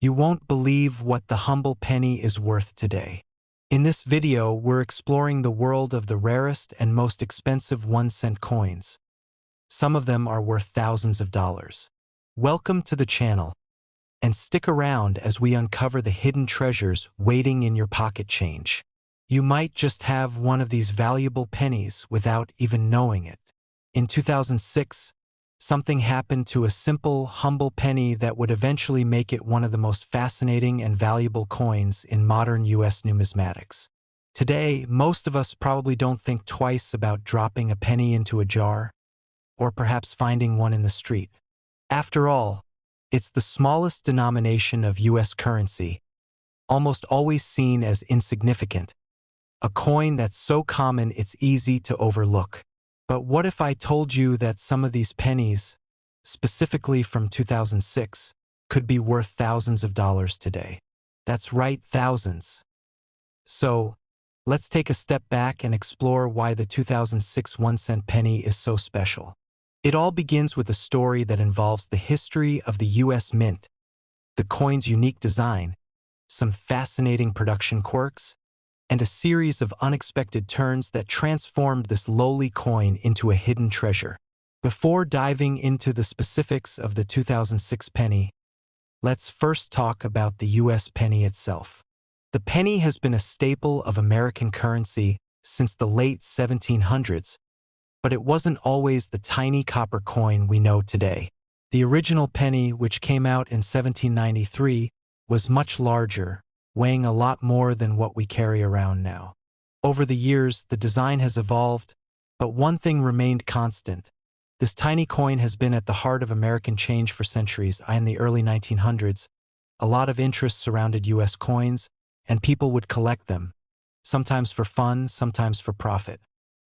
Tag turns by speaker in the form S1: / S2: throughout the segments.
S1: You won't believe what the humble penny is worth today. In this video, we're exploring the world of the rarest and most expensive 1-cent coins. Some of them are worth thousands of dollars. Welcome to the channel, and stick around as we uncover the hidden treasures waiting in your pocket change. You might just have one of these valuable pennies without even knowing it. In 2006, something happened to a simple, humble penny that would eventually make it one of the most fascinating and valuable coins in modern U.S. numismatics. Today, most of us probably don't think twice about dropping a penny into a jar, or perhaps finding one in the street. After all, it's the smallest denomination of U.S. currency, almost always seen as insignificant, a coin that's so common it's easy to overlook. But what if I told you that some of these pennies, specifically from 2006, could be worth thousands of dollars today? That's right, thousands. So, let's take a step back and explore why the 2006 1-cent penny is so special. It all begins with a story that involves the history of the U.S. Mint, the coin's unique design, some fascinating production quirks, and a series of unexpected turns that transformed this lowly coin into a hidden treasure. Before diving into the specifics of the 2006 penny, let's first talk about the U.S. penny itself. The penny has been a staple of American currency since the late 1700s, but it wasn't always the tiny copper coin we know today. The original penny, which came out in 1793, was much larger, weighing a lot more than what we carry around now. Over the years, the design has evolved, but one thing remained constant. This tiny coin has been at the heart of American change for centuries. In the early 1900s, a lot of interest surrounded U.S. coins, and people would collect them, sometimes for fun, sometimes for profit.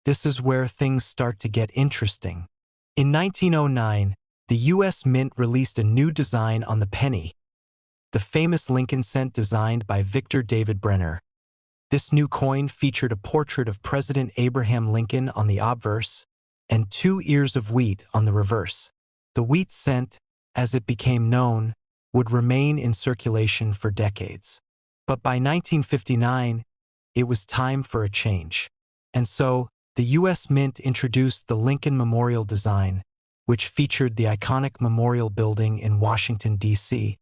S1: This is where things start to get interesting. In 1909, the U.S. Mint released a new design on the penny, the famous Lincoln cent designed by Victor David Brenner. This new coin featured a portrait of President Abraham Lincoln on the obverse and 2 ears of wheat on the reverse. The wheat cent, as it became known, would remain in circulation for decades. But by 1959, it was time for a change. And so, the U.S. Mint introduced the Lincoln Memorial design, which featured the iconic Memorial Building in Washington, D.C.,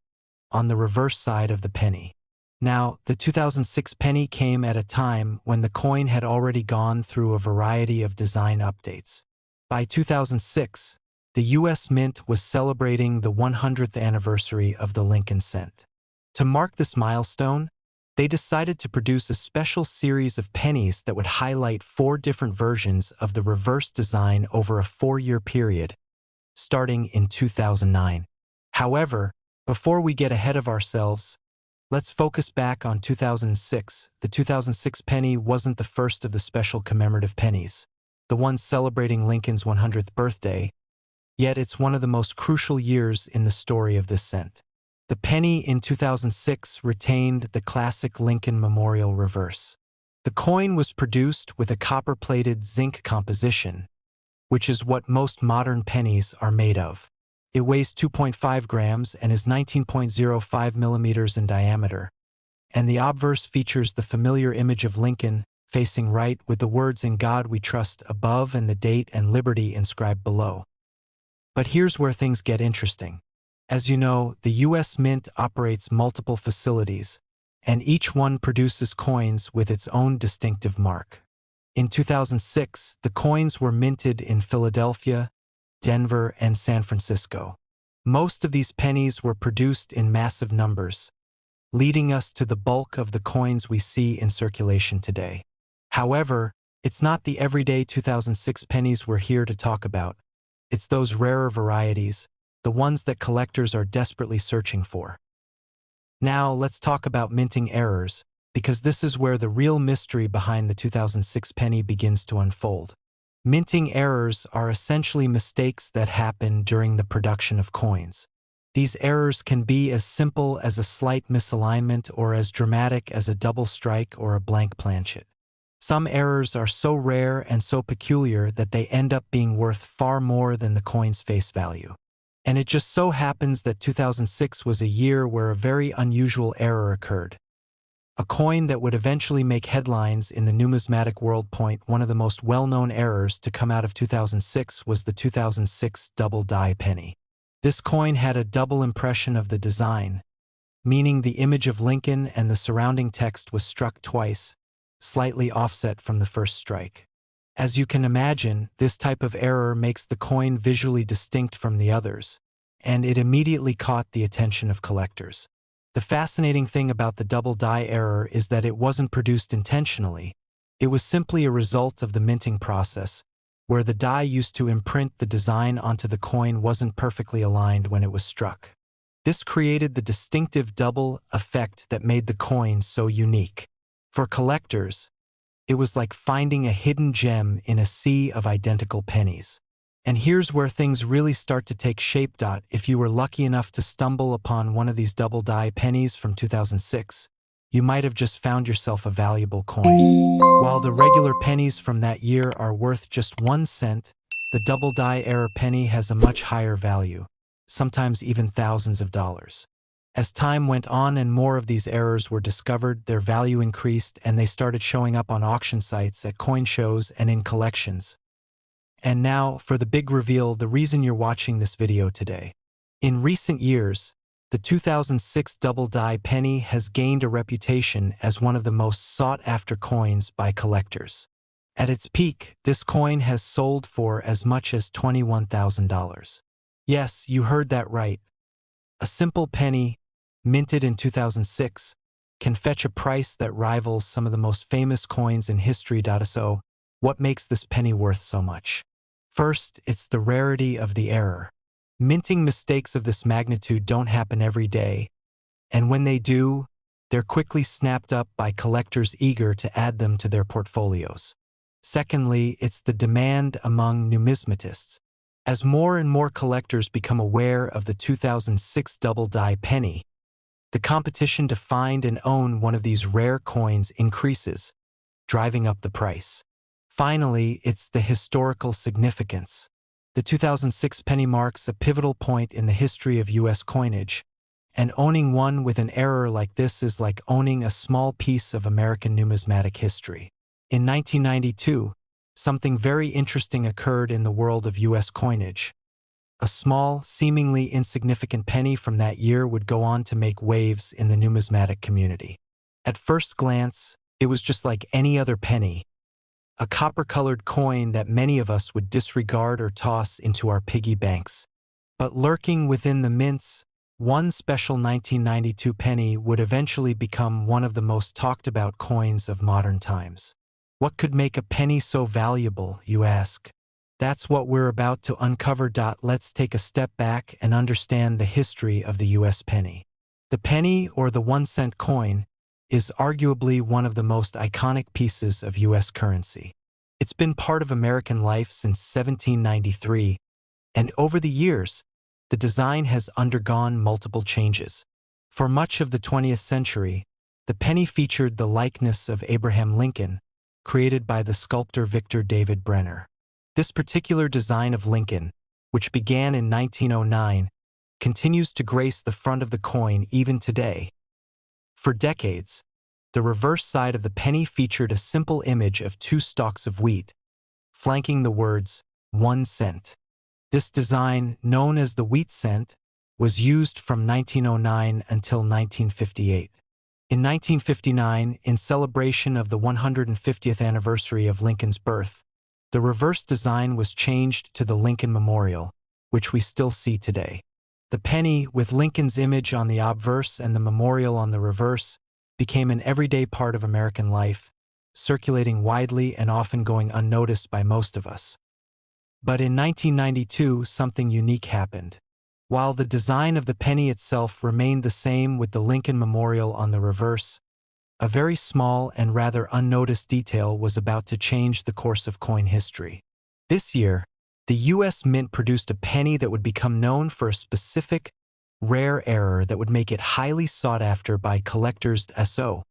S1: on the reverse side of the penny. Now, the 2006 penny came at a time when the coin had already gone through a variety of design updates. By 2006, the U.S. Mint was celebrating the 100th anniversary of the Lincoln cent. To mark this milestone, they decided to produce a special series of pennies that would highlight 4 different versions of the reverse design over a 4-year period, starting in 2009. However, before we get ahead of ourselves, let's focus back on 2006. The 2006 penny wasn't the first of the special commemorative pennies, the one celebrating Lincoln's 100th birthday, yet it's one of the most crucial years in the story of this cent. The penny in 2006 retained the classic Lincoln Memorial reverse. The coin was produced with a copper-plated zinc composition, which is what most modern pennies are made of. It weighs 2.5 grams and is 19.05 millimeters in diameter, and the obverse features the familiar image of Lincoln facing right with the words "In God We Trust" above and the date and liberty inscribed below. But here's where things get interesting. As you know, the U.S. Mint operates multiple facilities, and each one produces coins with its own distinctive mark. In 2006, the coins were minted in Philadelphia, Denver, and San Francisco. Most of these pennies were produced in massive numbers, leading us to the bulk of the coins we see in circulation today. However, it's not the everyday 2006 pennies we're here to talk about. It's those rarer varieties, the ones that collectors are desperately searching for. Now, let's talk about minting errors, because this is where the real mystery behind the 2006 penny begins to unfold. Minting errors are essentially mistakes that happen during the production of coins. These errors can be as simple as a slight misalignment or as dramatic as a double strike or a blank planchet. Some errors are so rare and so peculiar that they end up being worth far more than the coin's face value. And it just so happens that 2006 was a year where a very unusual error occurred. A coin that would eventually make headlines in the numismatic world. One of the most well-known errors to come out of 2006 was the 2006 double die penny. This coin had a double impression of the design, meaning the image of Lincoln and the surrounding text was struck twice, slightly offset from the first strike. As you can imagine, this type of error makes the coin visually distinct from the others, and it immediately caught the attention of collectors. The fascinating thing about the double die error is that it wasn't produced intentionally. It was simply a result of the minting process, where the die used to imprint the design onto the coin wasn't perfectly aligned when it was struck. This created the distinctive double effect that made the coin so unique. For collectors, it was like finding a hidden gem in a sea of identical pennies. And here's where things really start to take shape. If you were lucky enough to stumble upon one of these double die pennies from 2006, you might have just found yourself a valuable coin. While the regular pennies from that year are worth just 1 cent, the double die error penny has a much higher value, sometimes even thousands of dollars. As time went on and more of these errors were discovered, their value increased and they started showing up on auction sites, at coin shows, and in collections. And now, for the big reveal, the reason you're watching this video today. In recent years, the 2006 double die penny has gained a reputation as one of the most sought-after coins by collectors. At its peak, this coin has sold for as much as $21,000. Yes, you heard that right. A simple penny, minted in 2006, can fetch a price that rivals some of the most famous coins in history. So, what makes this penny worth so much? First, it's the rarity of the error. Minting mistakes of this magnitude don't happen every day, and when they do, they're quickly snapped up by collectors eager to add them to their portfolios. Secondly, it's the demand among numismatists. As more and more collectors become aware of the 2006 double die penny, the competition to find and own one of these rare coins increases, driving up the price. Finally, it's the historical significance. The 2006 penny marks a pivotal point in the history of U.S. coinage, and owning one with an error like this is like owning a small piece of American numismatic history. In 1992, something very interesting occurred in the world of U.S. coinage. A small, seemingly insignificant penny from that year would go on to make waves in the numismatic community. At first glance, it was just like any other penny, a copper-colored coin that many of us would disregard or toss into our piggy banks. But lurking within the mints, one special 1992 penny would eventually become one of the most talked-about coins of modern times. What could make a penny so valuable, you ask? That's what we're about to uncover. Let's take a step back and understand the history of the U.S. penny. The penny, or the 1-cent coin, is arguably one of the most iconic pieces of U.S. currency. It's been part of American life since 1793, and over the years, the design has undergone multiple changes. For much of the 20th century, the penny featured the likeness of Abraham Lincoln, created by the sculptor Victor David Brenner. This particular design of Lincoln, which began in 1909, continues to grace the front of the coin even today. For decades, the reverse side of the penny featured a simple image of 2 stalks of wheat, flanking the words 1 cent. This design, known as the wheat cent, was used from 1909 until 1958. In 1959, in celebration of the 150th anniversary of Lincoln's birth, the reverse design was changed to the Lincoln Memorial, which we still see today. The penny, with Lincoln's image on the obverse and the memorial on the reverse, became an everyday part of American life, circulating widely and often going unnoticed by most of us. But in 1992, something unique happened. While the design of the penny itself remained the same with the Lincoln Memorial on the reverse, a very small and rather unnoticed detail was about to change the course of coin history. This year, the U.S. Mint produced a penny that would become known for a specific, rare error that would make it highly sought after by collectors. So,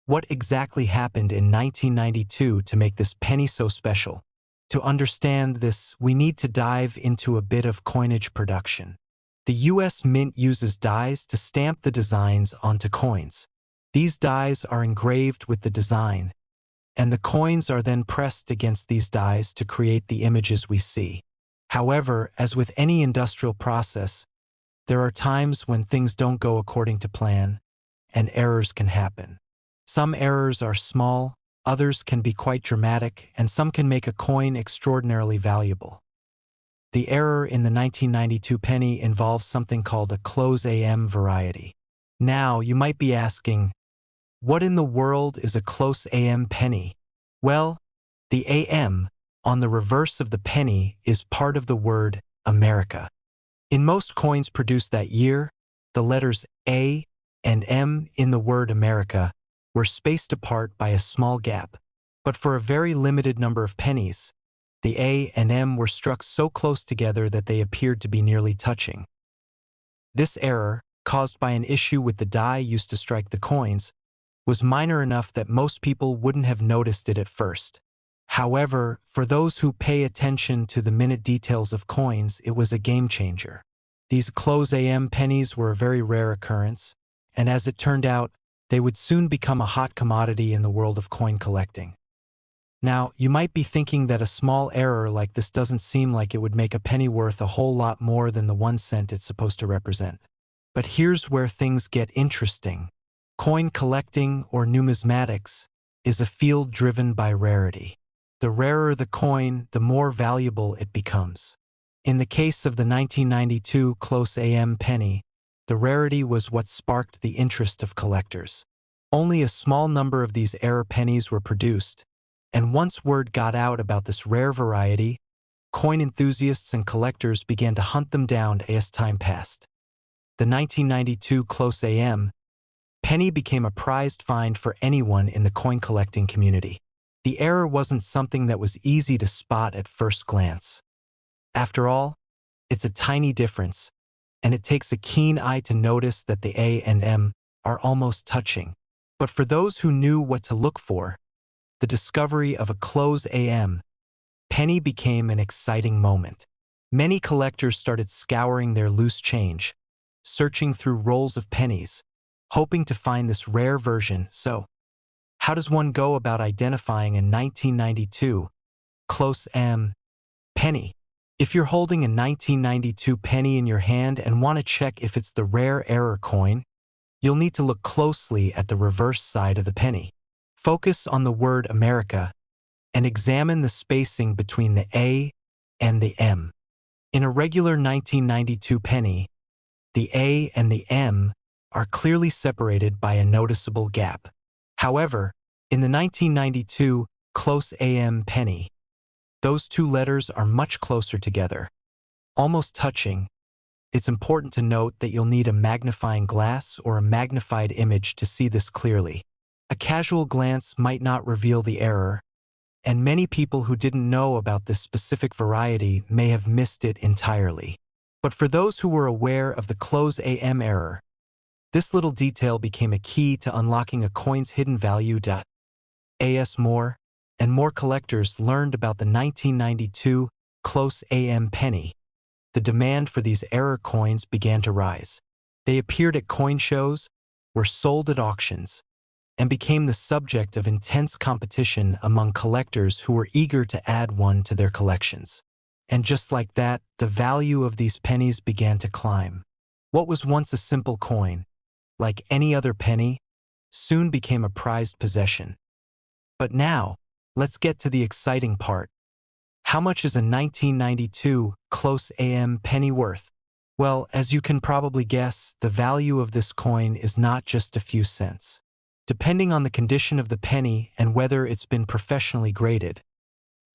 S1: what exactly happened in 1992 to make this penny so special? To understand this, we need to dive into a bit of coinage production. The U.S. Mint uses dies to stamp the designs onto coins. These dies are engraved with the design, and the coins are then pressed against these dies to create the images we see. However, as with any industrial process, there are times when things don't go according to plan, and errors can happen. Some errors are small, others can be quite dramatic, and some can make a coin extraordinarily valuable. The error in the 1992 penny involves something called a close AM variety. Now, you might be asking, what in the world is a close AM penny? Well, the AM on the reverse of the penny is part of the word America. In most coins produced that year, the letters A and M in the word America were spaced apart by a small gap, but for a very limited number of pennies, the A and M were struck so close together that they appeared to be nearly touching. This error, caused by an issue with the die used to strike the coins, was minor enough that most people wouldn't have noticed it at first. However, for those who pay attention to the minute details of coins, it was a game changer. These close AM pennies were a very rare occurrence, and as it turned out, they would soon become a hot commodity in the world of coin collecting. Now, you might be thinking that a small error like this doesn't seem like it would make a penny worth a whole lot more than the 1 cent it's supposed to represent. But here's where things get interesting. Coin collecting, or numismatics, is a field driven by rarity. The rarer the coin, the more valuable it becomes. In the case of the 1992 close AM penny, the rarity was what sparked the interest of collectors. Only a small number of these error pennies were produced, and once word got out about this rare variety, coin enthusiasts and collectors began to hunt them down as time passed. The 1992 close AM penny became a prized find for anyone in the coin collecting community. The error wasn't something that was easy to spot at first glance. After all, it's a tiny difference, and it takes a keen eye to notice that the A and M are almost touching. But for those who knew what to look for, the discovery of a close AM penny became an exciting moment. Many collectors started scouring their loose change, searching through rolls of pennies, hoping to find this rare version. So, how does one go about identifying a 1992 close AM penny? If you're holding a 1992 penny in your hand and want to check if it's the rare error coin, you'll need to look closely at the reverse side of the penny. Focus on the word America and examine the spacing between the A and the M. In a regular 1992 penny, the A and the M are clearly separated by a noticeable gap. However, in the 1992 close AM penny, those two letters are much closer together, almost touching. It's important to note that you'll need a magnifying glass or a magnified image to see this clearly. A casual glance might not reveal the error, and many people who didn't know about this specific variety may have missed it entirely. But for those who were aware of the close AM error, this little detail became a key to unlocking a coin's hidden value. As more and more collectors learned about the 1992 close AM penny, the demand for these error coins began to rise. They appeared at coin shows, were sold at auctions, and became the subject of intense competition among collectors who were eager to add one to their collections. And just like that, the value of these pennies began to climb. What was once a simple coin, like any other penny, soon became a prized possession. But now, let's get to the exciting part. How much is a 1992 close AM penny worth? Well, as you can probably guess, the value of this coin is not just a few cents. Depending on the condition of the penny and whether it's been professionally graded,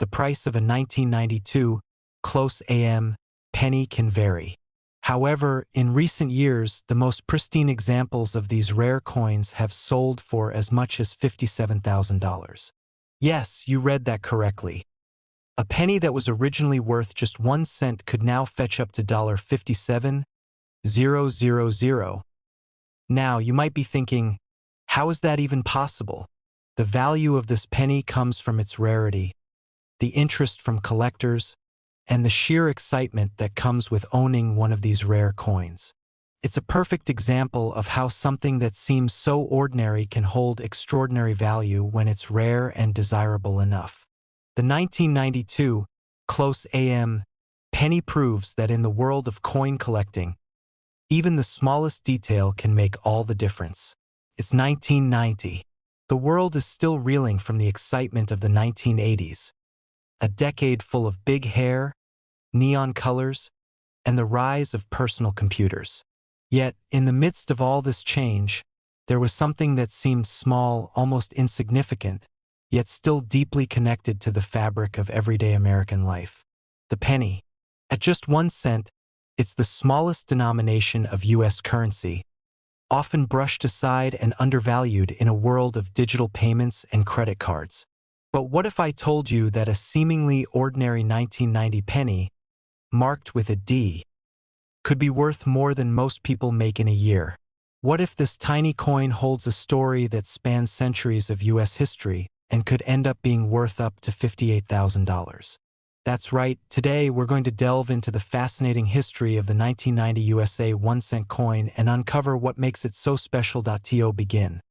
S1: the price of a 1992 close AM penny can vary. However, in recent years, the most pristine examples of these rare coins have sold for as much as $57,000. Yes, you read that correctly. A penny that was originally worth just 1 cent could now fetch up to $57,000. Now, you might be thinking, how is that even possible? The value of this penny comes from its rarity, the interest from collectors, and the sheer excitement that comes with owning one of these rare coins. It's a perfect example of how something that seems so ordinary can hold extraordinary value when it's rare and desirable enough. The 1992 Close AM penny proves that in the world of coin collecting, even the smallest detail can make all the difference. It's 1990. The world is still reeling from the excitement of the 1980s, a decade full of big hair, neon colors, and the rise of personal computers. Yet, in the midst of all this change, there was something that seemed small, almost insignificant, yet still deeply connected to the fabric of everyday American life. The penny. At just 1 cent, it's the smallest denomination of U.S. currency, often brushed aside and undervalued in a world of digital payments and credit cards. But what if I told you that a seemingly ordinary 1990 penny, marked with a D, could be worth more than most people make in a year? What if this tiny coin holds a story that spans centuries of U.S. history and could end up being worth up to $58,000? That's right, today we're going to delve into the fascinating history of the 1990 USA 1-cent coin and uncover what makes it so special. To begin,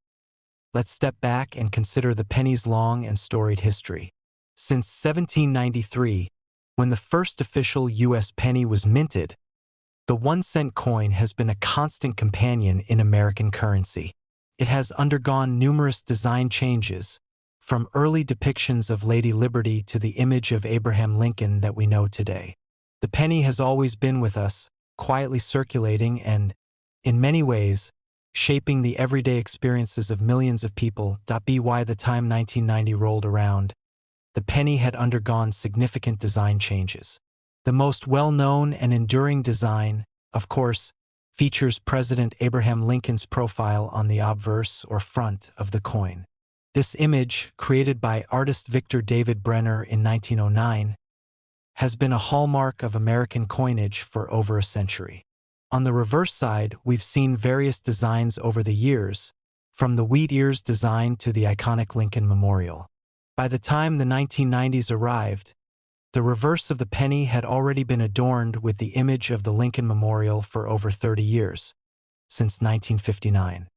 S1: let's step back and consider the penny's long and storied history. Since 1793, when the first official U.S. penny was minted, the 1-cent coin has been a constant companion in American currency. It has undergone numerous design changes, from early depictions of Lady Liberty to the image of Abraham Lincoln that we know today. The penny has always been with us, quietly circulating and, in many ways, shaping the everyday experiences of millions of people. By the time 1990 rolled around, the penny had undergone significant design changes. The most well-known and enduring design, of course, features President Abraham Lincoln's profile on the obverse or front of the coin. This image, created by artist Victor David Brenner in 1909, has been a hallmark of American coinage for over a century. On the reverse side, we've seen various designs over the years, from the wheat ears design to the iconic Lincoln Memorial. By the time the 1990s arrived, the reverse of the penny had already been adorned with the image of the Lincoln Memorial for over 30 years, since 1959.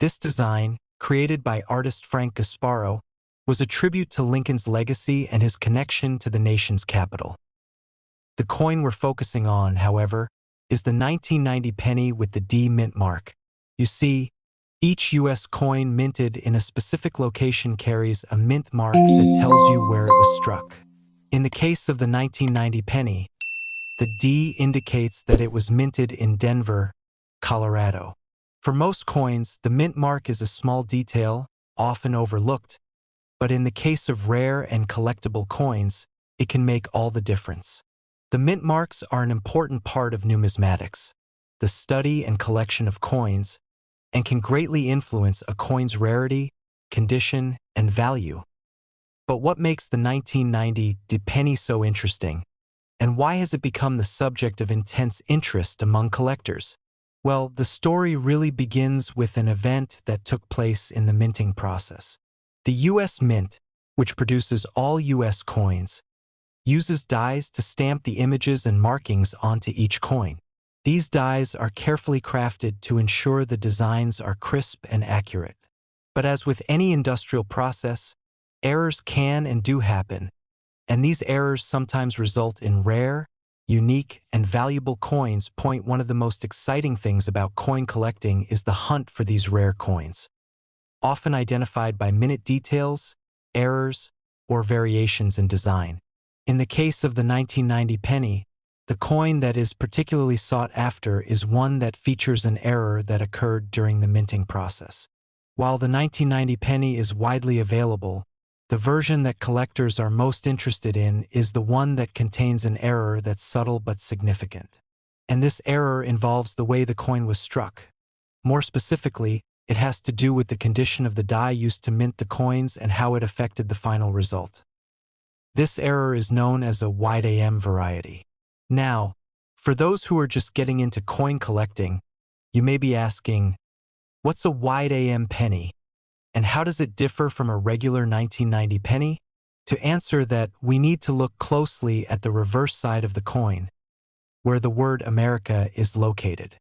S1: This design, created by artist Frank Gasparo, was a tribute to Lincoln's legacy and his connection to the nation's capital. The coin we're focusing on, however, is the 1990 penny with the D mint mark. You see, each U.S. coin minted in a specific location carries a mint mark that tells you where it was struck. In the case of the 1990 penny, the D indicates that it was minted in Denver, Colorado. For most coins, the mint mark is a small detail, often overlooked, but in the case of rare and collectible coins, it can make all the difference. The mint marks are an important part of numismatics, the study and collection of coins, and can greatly influence a coin's rarity, condition, and value. But what makes the 1990 penny so interesting, and why has it become the subject of intense interest among collectors? Well, the story really begins with an event that took place in the minting process. The U.S. Mint, which produces all U.S. coins, uses dies to stamp the images and markings onto each coin. These dies are carefully crafted to ensure the designs are crisp and accurate. But as with any industrial process, errors can and do happen, and these errors sometimes result in rare, unique, and valuable coins. One of the most exciting things about coin collecting is the hunt for these rare coins, often identified by minute details, errors, or variations in design. In the case of the 1990 penny, the coin that is particularly sought after is one that features an error that occurred during the minting process. While the 1990 penny is widely available, the version that collectors are most interested in is the one that contains an error that's subtle but significant. And this error involves the way the coin was struck. More specifically, it has to do with the condition of the die used to mint the coins and how it affected the final result. This error is known as a wide AM variety. Now, for those who are just getting into coin collecting, you may be asking, what's a wide AM penny? And how does it differ from a regular 1990 penny? To answer that, we need to look closely at the reverse side of the coin, where the word America is located.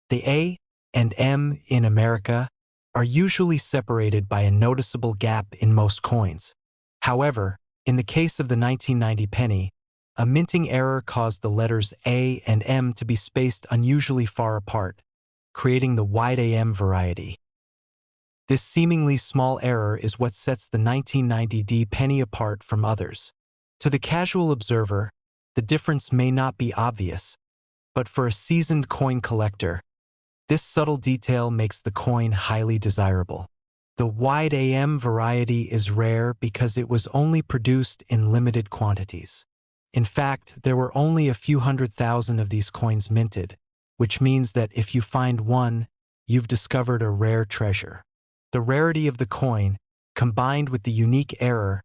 S1: The A and M in America are usually separated by a noticeable gap in most coins. However, in the case of the 1990 penny, a minting error caused the letters A and M to be spaced unusually far apart, creating the wide AM variety. This seemingly small error is what sets the 1990D penny apart from others. To the casual observer, the difference may not be obvious, but for a seasoned coin collector, this subtle detail makes the coin highly desirable. The wide AM variety is rare because it was only produced in limited quantities. In fact, there were only a few 100,000 of these coins minted, which means that if you find one, you've discovered a rare treasure. The rarity of the coin, combined with the unique error,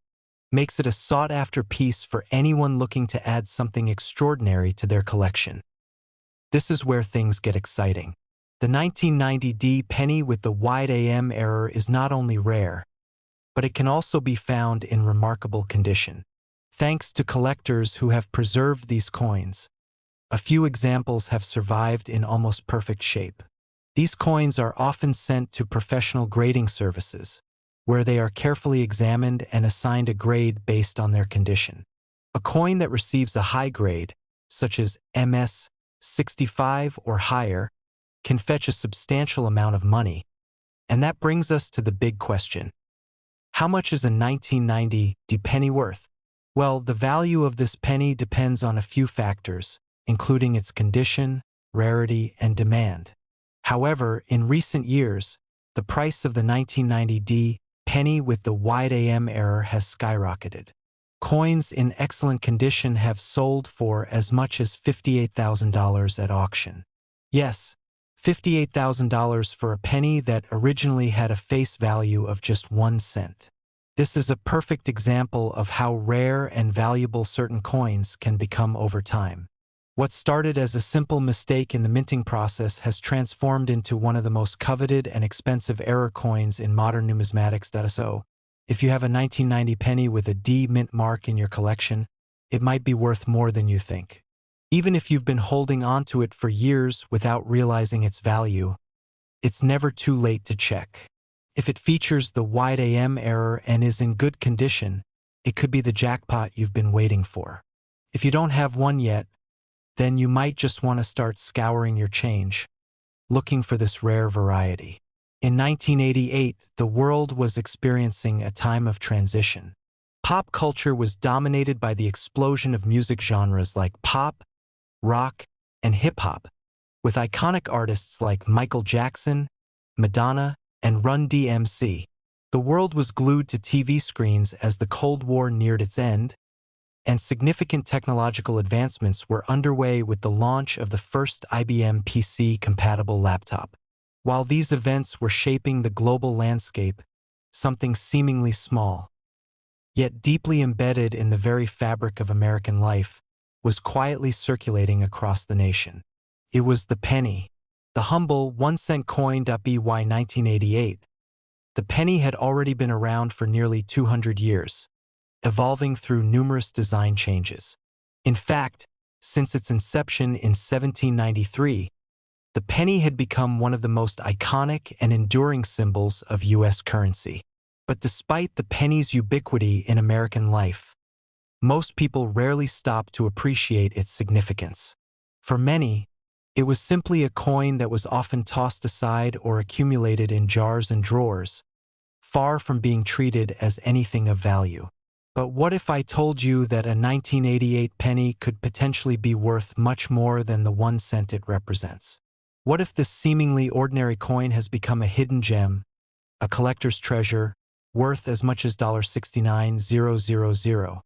S1: makes it a sought-after piece for anyone looking to add something extraordinary to their collection. This is where things get exciting. The 1990D penny with the wide AM error is not only rare, but it can also be found in remarkable condition, thanks to collectors who have preserved these coins. A few examples have survived in almost perfect shape. These coins are often sent to professional grading services, where they are carefully examined and assigned a grade based on their condition. A coin that receives a high grade, such as MS 65 or higher, can fetch a substantial amount of money. And that brings us to the big question. How much is a 1990D penny worth? Well, the value of this penny depends on a few factors, including its condition, rarity, and demand. However, in recent years, the price of the 1990D penny with the wide AM error has skyrocketed. Coins in excellent condition have sold for as much as $58,000 at auction. Yes, $58,000 for a penny that originally had a face value of just 1 cent. This is a perfect example of how rare and valuable certain coins can become over time. What started as a simple mistake in the minting process has transformed into one of the most coveted and expensive error coins in modern numismatics. So, if you have a 1990 penny with a D mint mark in your collection, it might be worth more than you think. Even if you've been holding on to it for years without realizing its value, it's never too late to check. If it features the wide AM error and is in good condition, it could be the jackpot you've been waiting for. If you don't have one yet, then you might just want to start scouring your change, looking for this rare variety. In 1988, the world was experiencing a time of transition. Pop culture was dominated by the explosion of music genres like pop, rock, and hip-hop, with iconic artists like Michael Jackson, Madonna, and Run DMC. The world was glued to TV screens as the Cold War neared its end, and significant technological advancements were underway with the launch of the first IBM PC-compatible laptop. While these events were shaping the global landscape, something seemingly small, yet deeply embedded in the very fabric of American life, was quietly circulating across the nation. It was the penny, the humble 1-cent coin. By 1988, the penny had already been around for nearly 200 years, evolving through numerous design changes. In fact, since its inception in 1793, the penny had become one of the most iconic and enduring symbols of U.S. currency. But despite the penny's ubiquity in American life, most people rarely stop to appreciate its significance. For many, it was simply a coin that was often tossed aside or accumulated in jars and drawers, far from being treated as anything of value. But what if I told you that a 1988 penny could potentially be worth much more than the 1 cent it represents? What if this seemingly ordinary coin has become a hidden gem, a collector's treasure, worth as much as $69,000?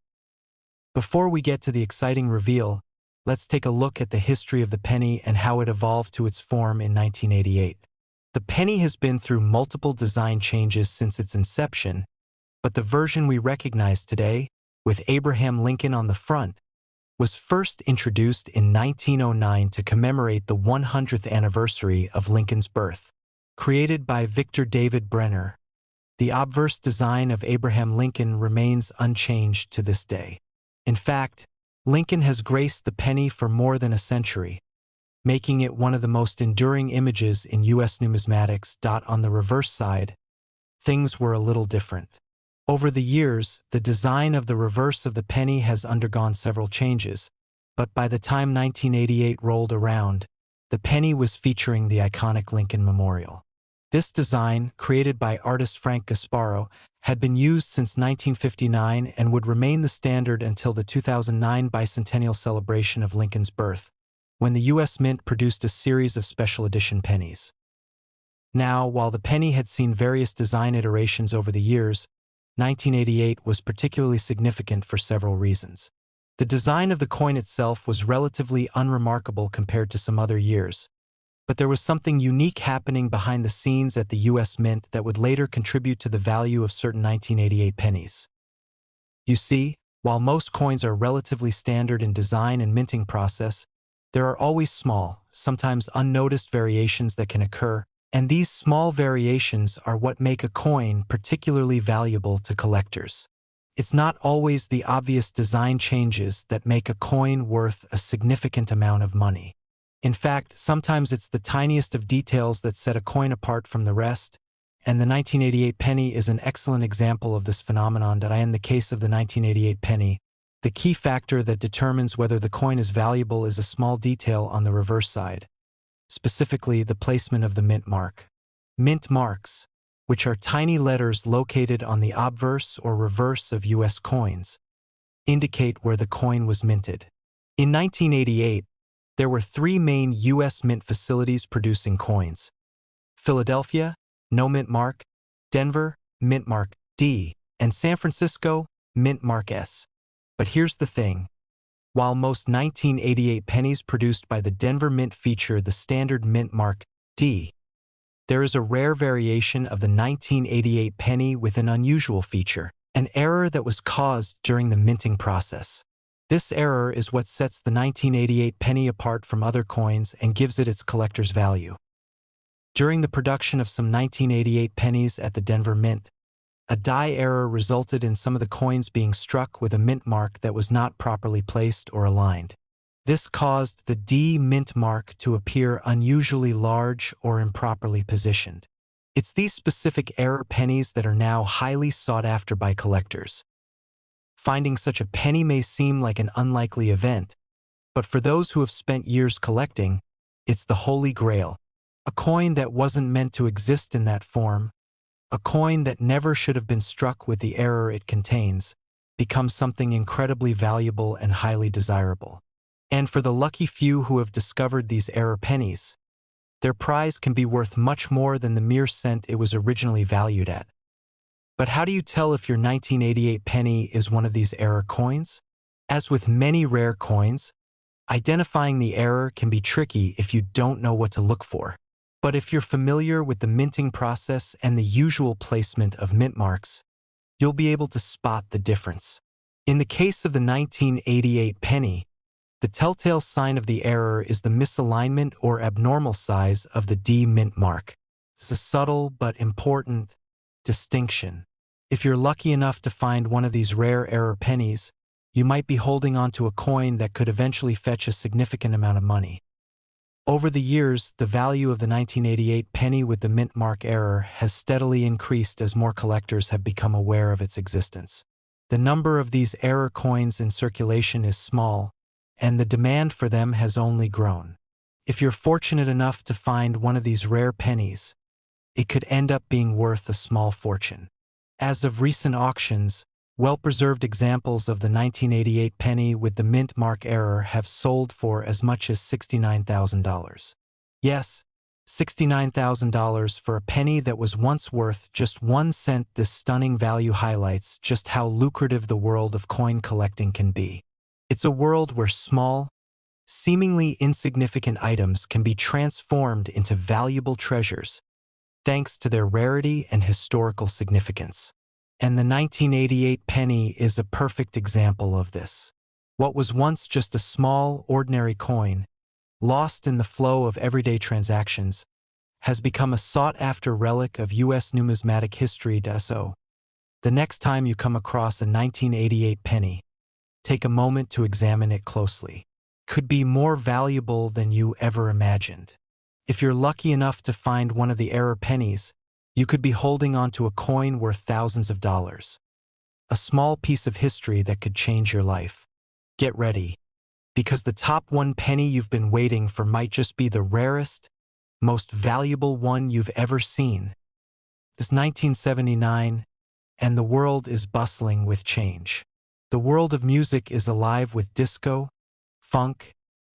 S1: Before we get to the exciting reveal, let's take a look at the history of the penny and how it evolved to its form in 1988. The penny has been through multiple design changes since its inception, but the version we recognize today, with Abraham Lincoln on the front, was first introduced in 1909 to commemorate the 100th anniversary of Lincoln's birth. Created by Victor David Brenner, The obverse design of Abraham Lincoln remains unchanged to this day. In fact, Lincoln has graced the penny for more than a century, making it one of the most enduring images in U.S. numismatics. On the reverse side, things were a little different. Over the years, the design of the reverse of the penny has undergone several changes, but by the time 1988 rolled around, the penny was featuring the iconic Lincoln Memorial. This design, created by artist Frank Gasparo, had been used since 1959 and would remain the standard until the 2009 bicentennial celebration of Lincoln's birth, when the U.S. Mint produced a series of special edition pennies. Now, while the penny had seen various design iterations over the years, 1988 was particularly significant for several reasons. The design of the coin itself was relatively unremarkable compared to some other years, but there was something unique happening behind the scenes at the U.S. Mint that would later contribute to the value of certain 1988 pennies. You see, while most coins are relatively standard in design and minting process, there are always small, sometimes unnoticed variations that can occur, and these small variations are what make a coin particularly valuable to collectors. It's not always the obvious design changes that make a coin worth a significant amount of money. In fact, sometimes it's the tiniest of details that set a coin apart from the rest, and the 1988 penny is an excellent example of this phenomenon. In the case of the 1988 penny, the key factor that determines whether the coin is valuable is a small detail on the reverse side, specifically the placement of the mint mark. Mint marks, which are tiny letters located on the obverse or reverse of U.S. coins, indicate where the coin was minted. In 1988, there were 3 main U.S. mint facilities producing coins: Philadelphia, no mint mark; Denver, mint mark D; and San Francisco, mint mark S. But here's the thing. While most 1988 pennies produced by the Denver Mint feature the standard mint mark D, there is a rare variation of the 1988 penny with an unusual feature, an error that was caused during the minting process. This error is what sets the 1988 penny apart from other coins and gives it its collector's value. During the production of some 1988 pennies at the Denver Mint, a die error resulted in some of the coins being struck with a mint mark that was not properly placed or aligned. This caused the D mint mark to appear unusually large or improperly positioned. It's these specific error pennies that are now highly sought after by collectors. Finding such a penny may seem like an unlikely event, but for those who have spent years collecting, it's the holy grail. A coin that wasn't meant to exist in that form, a coin that never should have been struck with the error it contains, becomes something incredibly valuable and highly desirable. And for the lucky few who have discovered these error pennies, their prize can be worth much more than the mere cent it was originally valued at. But how do you tell if your 1988 penny is one of these error coins? As with many rare coins, identifying the error can be tricky if you don't know what to look for. But if you're familiar with the minting process and the usual placement of mint marks, you'll be able to spot the difference. In the case of the 1988 penny, the telltale sign of the error is the misalignment or abnormal size of the D mint mark. It's a subtle but important distinction. If you're lucky enough to find one of these rare error pennies, you might be holding onto a coin that could eventually fetch a significant amount of money. Over the years, the value of the 1988 penny with the mint mark error has steadily increased as more collectors have become aware of its existence. The number of these error coins in circulation is small, and the demand for them has only grown. If you're fortunate enough to find one of these rare pennies, it could end up being worth a small fortune. As of recent auctions, well-preserved examples of the 1988 penny with the mint mark error have sold for as much as $69,000. Yes, $69,000 for a penny that was once worth just 1 cent. This stunning value highlights just how lucrative the world of coin collecting can be. It's a world where small, seemingly insignificant items can be transformed into valuable treasures, thanks to their rarity and historical significance. And the 1988 penny is a perfect example of this. What was once just a small, ordinary coin, lost in the flow of everyday transactions, has become a sought-after relic of U.S. numismatic history. So, the next time you come across a 1988 penny, take a moment to examine it closely. Could be more valuable than you ever imagined. If you're lucky enough to find one of the error pennies, you could be holding onto a coin worth thousands of dollars. A small piece of history that could change your life. Get ready, because the top one penny you've been waiting for might just be the rarest, most valuable one you've ever seen. It's 1979, and the world is bustling with change. The world of music is alive with disco, funk,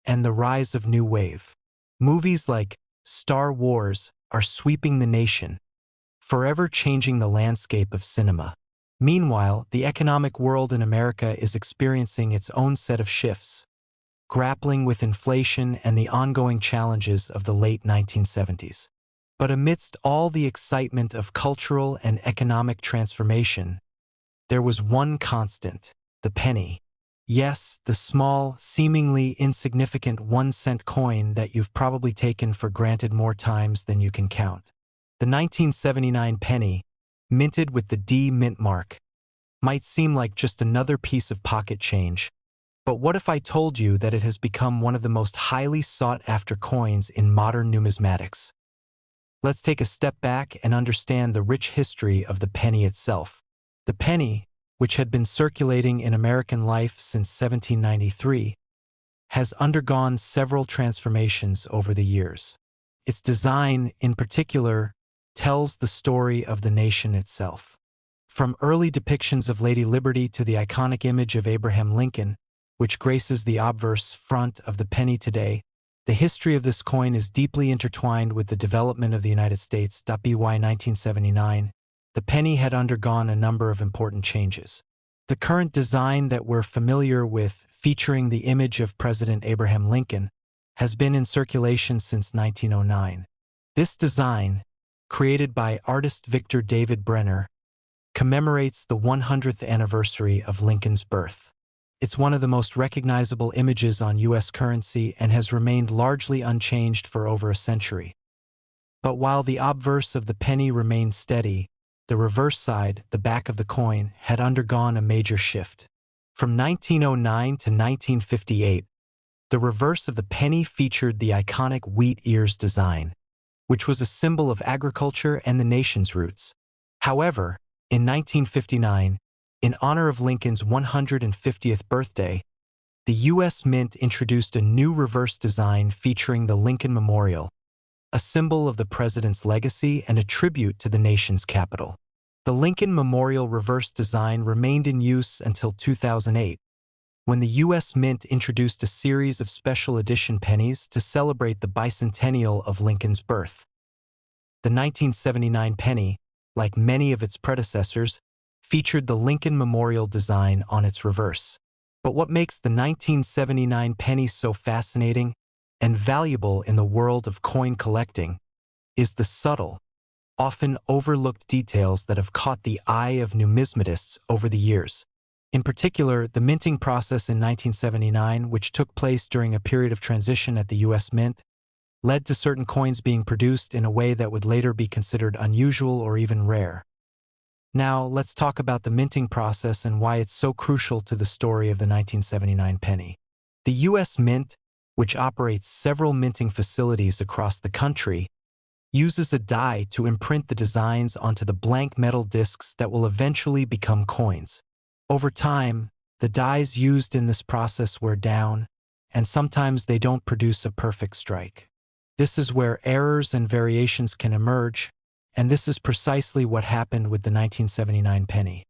S1: and the rise of new wave. Movies like Star Wars are sweeping the nation, forever changing the landscape of cinema. Meanwhile, the economic world in America is experiencing its own set of shifts, grappling with inflation and the ongoing challenges of the late 1970s. But amidst all the excitement of cultural and economic transformation, there was one constant: the penny. Yes, the small, seemingly insignificant 1-cent coin that you've probably taken for granted more times than you can count. The 1979 penny, minted with the D mint mark, might seem like just another piece of pocket change, but what if I told you that it has become one of the most highly sought-after coins in modern numismatics? Let's take a step back and understand the rich history of the penny itself. The penny, which had been circulating in American life since 1793, has undergone several transformations over the years. Its design, in particular, tells the story of the nation itself. From early depictions of Lady Liberty to the iconic image of Abraham Lincoln, which graces the obverse front of the penny today, the history of this coin is deeply intertwined with the development of the United States. By 1979, the penny had undergone a number of important changes. The current design that we're familiar with, featuring the image of President Abraham Lincoln, has been in circulation since 1909. This design, created by artist Victor David Brenner, commemorates the 100th anniversary of Lincoln's birth. It's one of the most recognizable images on U.S. currency and has remained largely unchanged for over a century. But while the obverse of the penny remained steady, the reverse side, the back of the coin, had undergone a major shift. From 1909 to 1958, the reverse of the penny featured the iconic wheat ears design, which was a symbol of agriculture and the nation's roots. However, in 1959, in honor of Lincoln's 150th birthday, the U.S. Mint introduced a new reverse design featuring the Lincoln Memorial, a symbol of the president's legacy and a tribute to the nation's capital. The Lincoln Memorial reverse design remained in use until 2008, when the U.S. Mint introduced a series of special edition pennies to celebrate the bicentennial of Lincoln's birth. The 1979 penny, like many of its predecessors, featured the Lincoln Memorial design on its reverse. But what makes the 1979 penny so fascinating and valuable in the world of coin collecting is the subtle, often overlooked details that have caught the eye of numismatists over the years. In particular, the minting process in 1979, which took place during a period of transition at the U.S. Mint, led to certain coins being produced in a way that would later be considered unusual or even rare. Now, let's talk about the minting process and why it's so crucial to the story of the 1979 penny. The U.S. Mint, which operates several minting facilities across the country, uses a die to imprint the designs onto the blank metal discs that will eventually become coins. Over time, the dies used in this process wear down, and sometimes they don't produce a perfect strike. This is where errors and variations can emerge, and this is precisely what happened with the 1979 penny.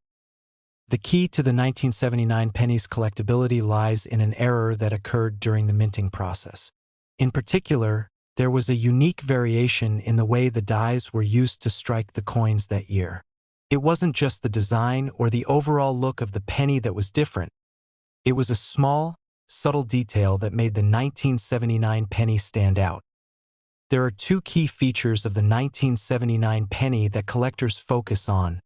S1: The key to the 1979 penny's collectability lies in an error that occurred during the minting process. In particular, there was a unique variation in the way the dies were used to strike the coins that year. It wasn't just the design or the overall look of the penny that was different. It was a small, subtle detail that made the 1979 penny stand out. There are two key features of the 1979 penny that collectors focus on: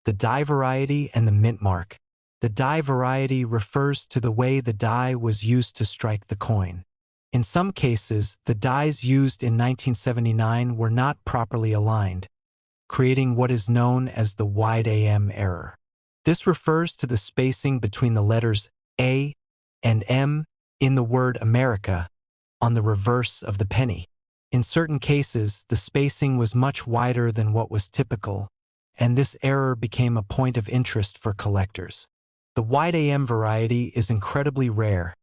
S1: the die variety and the mint mark. The die variety refers to the way the die was used to strike the coin. In some cases, the dies used in 1979 were not properly aligned, creating what is known as the wide AM error. This refers to the spacing between the letters A and M in the word America on the reverse of the penny. In certain cases, the spacing was much wider than what was typical, and this error became a point of interest for collectors. The wide AM variety is incredibly rare,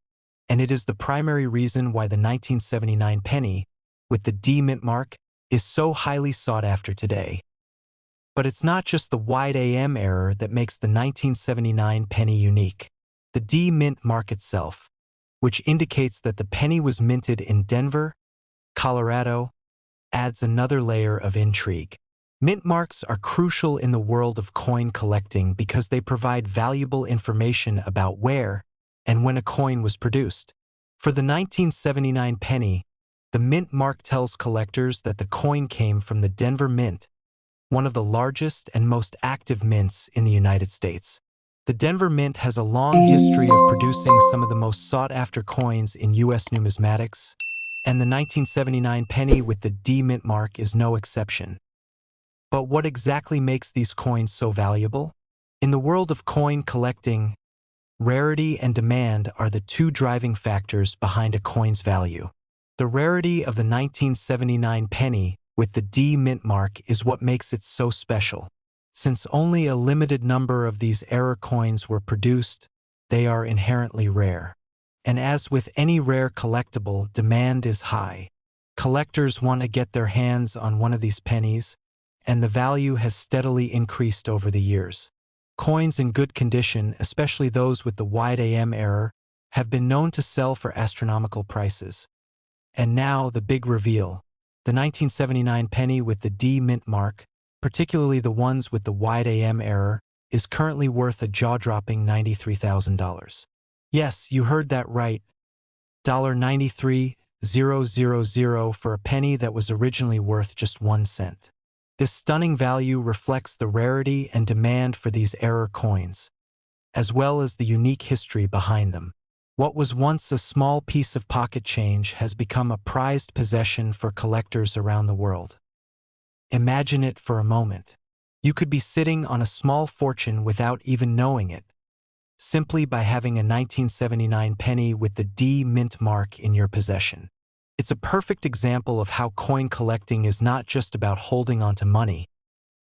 S1: and it is the primary reason why the 1979 penny, with the D mint mark, is so highly sought after today. But it's not just the wide AM error that makes the 1979 penny unique. The D mint mark itself, which indicates that the penny was minted in Denver, Colorado, adds another layer of intrigue. Mint marks are crucial in the world of coin collecting because they provide valuable information about where and when a coin was produced. For the 1979 penny, the mint mark tells collectors that the coin came from the Denver Mint, one of the largest and most active mints in the United States. The Denver Mint has a long history of producing some of the most sought-after coins in U.S. numismatics, and the 1979 penny with the D mint mark is no exception. But what exactly makes these coins so valuable? In the world of coin collecting, rarity and demand are the two driving factors behind a coin's value. The rarity of the 1979 penny with the D mint mark is what makes it so special. Since only a limited number of these error coins were produced, they are inherently rare. And as with any rare collectible, demand is high. Collectors want to get their hands on one of these pennies, and the value has steadily increased over the years. Coins in good condition, especially those with the wide AM error, have been known to sell for astronomical prices. And now the big reveal. The 1979 penny with the D mint mark, particularly the ones with the wide AM error, is currently worth a jaw-dropping $93,000. Yes, you heard that right. $93,000 for a penny that was originally worth just 1 cent. This stunning value reflects the rarity and demand for these error coins, as well as the unique history behind them. What was once a small piece of pocket change has become a prized possession for collectors around the world. Imagine it for a moment. You could be sitting on a small fortune without even knowing it, simply by having a 1979 penny with the D mint mark in your possession. It's a perfect example of how coin collecting is not just about holding onto money.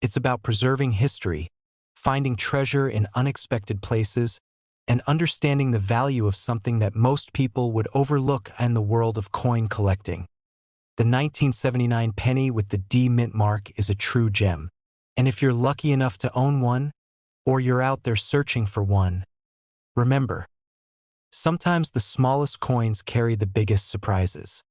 S1: It's about preserving history, finding treasure in unexpected places, and understanding the value of something that most people would overlook in the world of coin collecting. The 1979 penny with the D mint mark is a true gem. And if you're lucky enough to own one, or you're out there searching for one, remember, sometimes the smallest coins carry the biggest surprises.